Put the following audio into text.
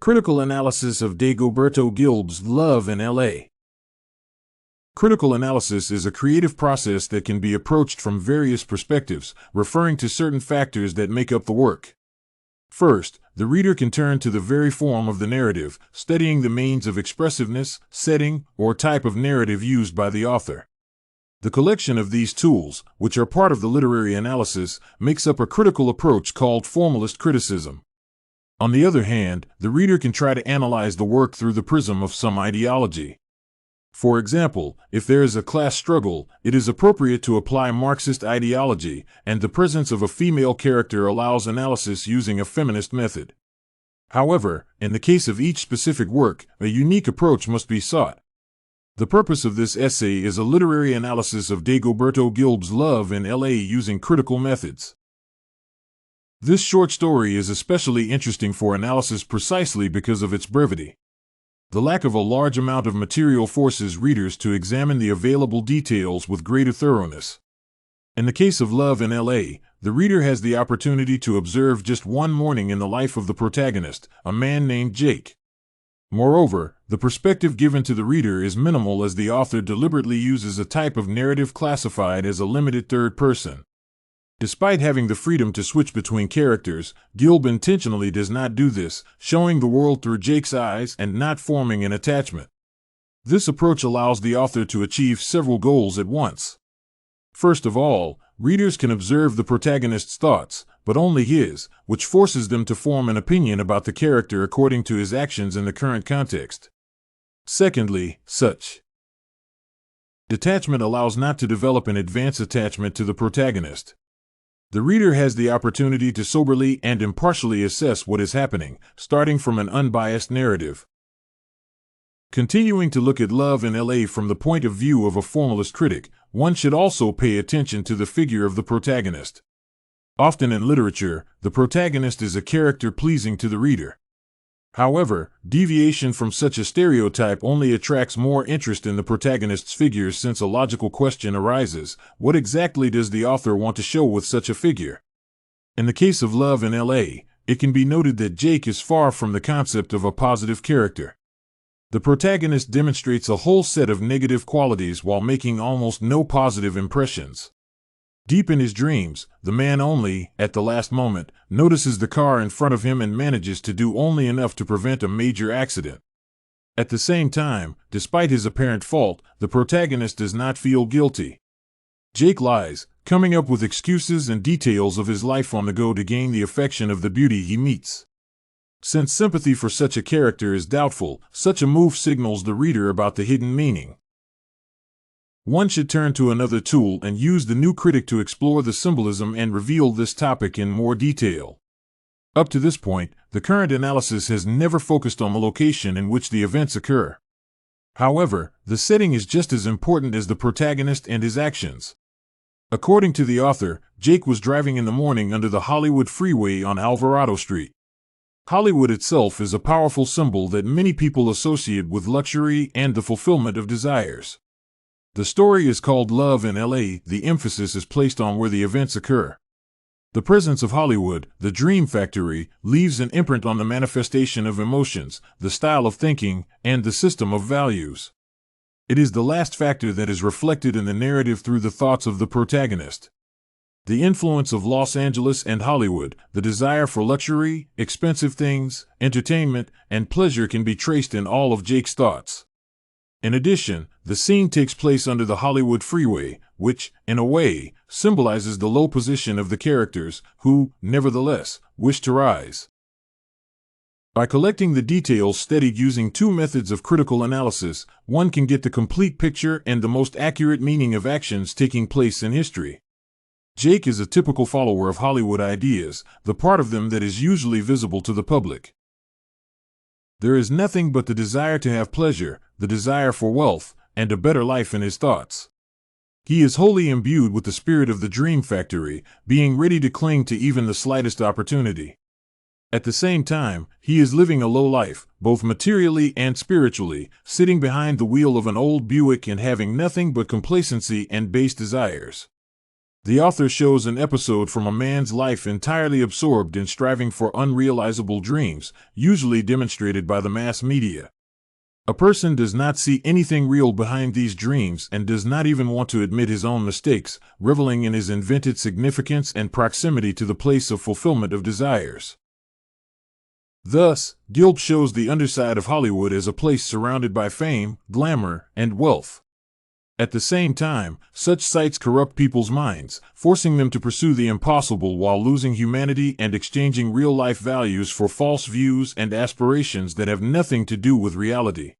Critical analysis of Dagoberto Gilb's Love in L.A. Critical analysis is a creative process that can be approached from various perspectives, referring to certain factors that make up the work. First, the reader can turn to the very form of the narrative, studying the means of expressiveness, setting, or type of narrative used by the author. The collection of these tools, which are part of the literary analysis, makes up a critical approach called formalist criticism. On the other hand, the reader can try to analyze the work through the prism of some ideology. For example, if there is a class struggle, it is appropriate to apply Marxist ideology, and the presence of a female character allows analysis using a feminist method. However, in the case of each specific work, a unique approach must be sought. The purpose of this essay is a literary analysis of Dagoberto Gilb's Love in L.A. using critical methods. This short story is especially interesting for analysis precisely because of its brevity. The lack of a large amount of material forces readers to examine the available details with greater thoroughness. In the case of Love in L.A., the reader has the opportunity to observe just one morning in the life of the protagonist, a man named Jake. Moreover, the perspective given to the reader is minimal as the author deliberately uses a type of narrative classified as a limited third person. Despite having the freedom to switch between characters, Gilb intentionally does not do this, showing the world through Jake's eyes and not forming an attachment. This approach allows the author to achieve several goals at once. First of all, readers can observe the protagonist's thoughts, but only his, which forces them to form an opinion about the character according to his actions in the current context. Secondly, such detachment allows not to develop an advanced attachment to the protagonist. The reader has the opportunity to soberly and impartially assess what is happening, starting from an unbiased narrative. Continuing to look at Love in L.A. from the point of view of a formalist critic, one should also pay attention to the figure of the protagonist. Often in literature, the protagonist is a character pleasing to the reader. However, deviation from such a stereotype only attracts more interest in the protagonist's figure since a logical question arises: what exactly does the author want to show with such a figure? In the case of Love in L.A., it can be noted that Jake is far from the concept of a positive character. The protagonist demonstrates a whole set of negative qualities while making almost no positive impressions. Deep in his dreams, the man only, at the last moment, notices the car in front of him and manages to do only enough to prevent a major accident. At the same time, despite his apparent fault, the protagonist does not feel guilty. Jake lies, coming up with excuses and details of his life on the go to gain the affection of the beauty he meets. Since sympathy for such a character is doubtful, such a move signals the reader about the hidden meaning. One should turn to another tool and use the new critic to explore the symbolism and reveal this topic in more detail. Up to this point, the current analysis has never focused on the location in which the events occur. However, the setting is just as important as the protagonist and his actions. According to the author, Jake was driving in the morning under the Hollywood Freeway on Alvarado Street. Hollywood itself is a powerful symbol that many people associate with luxury and the fulfillment of desires. The story is called Love in L.A. The emphasis is placed on where the events occur. The presence of Hollywood, the dream factory, leaves an imprint on the manifestation of emotions, the style of thinking, and the system of values. It is the last factor that is reflected in the narrative through the thoughts of the protagonist. The influence of Los Angeles and Hollywood, the desire for luxury, expensive things, entertainment, and pleasure can be traced in all of Jake's thoughts. In addition, the scene takes place under the Hollywood Freeway, which, in a way, symbolizes the low position of the characters, who, nevertheless, wish to rise. By collecting the details studied using two methods of critical analysis, one can get the complete picture and the most accurate meaning of actions taking place in history. Jake is a typical follower of Hollywood ideas, the part of them that is usually visible to the public. There is nothing but the desire to have pleasure, the desire for wealth, and a better life in his thoughts. He is wholly imbued with the spirit of the dream factory, being ready to cling to even the slightest opportunity. At the same time, he is living a low life, both materially and spiritually, sitting behind the wheel of an old Buick and having nothing but complacency and base desires. The author shows an episode from a man's life entirely absorbed in striving for unrealizable dreams, usually demonstrated by the mass media. A person does not see anything real behind these dreams and does not even want to admit his own mistakes, reveling in his invented significance and proximity to the place of fulfillment of desires. Thus, Gilb shows the underside of Hollywood as a place surrounded by fame, glamour, and wealth. At the same time, such sights corrupt people's minds, forcing them to pursue the impossible while losing humanity and exchanging real-life values for false views and aspirations that have nothing to do with reality.